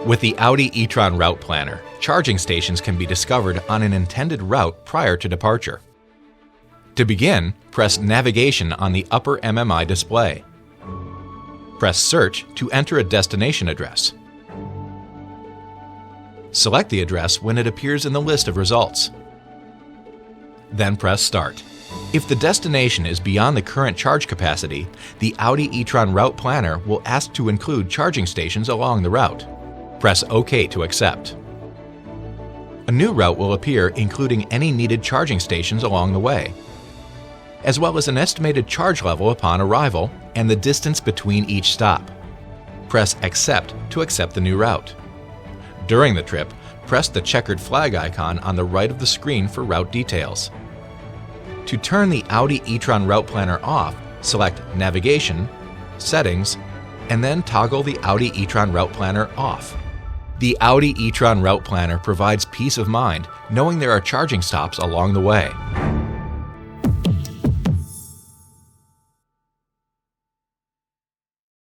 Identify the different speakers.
Speaker 1: With the Audi e-tron route planner, charging stations can be discovered on an intended route prior to departure. To begin, press Navigation on the upper MMI display. Press Search to enter a destination address. Select the address when it appears in the list of results. Then press Start. If the destination is beyond the current charge capacity, the Audi e-tron route planner will ask to include charging stations along the route. Press OK to accept. A new route will appear including any needed charging stations along the way, as well as an estimated charge level upon arrival and the distance between each stop. Press Accept to accept the new route. During the trip, press the checkered flag icon on the right of the screen for route details. To turn the Audi e-tron route planner off, select Navigation, Settings, and then toggle the Audi e-tron route planner off. The Audi e-tron route planner provides peace of mind knowing there are charging stops along the way.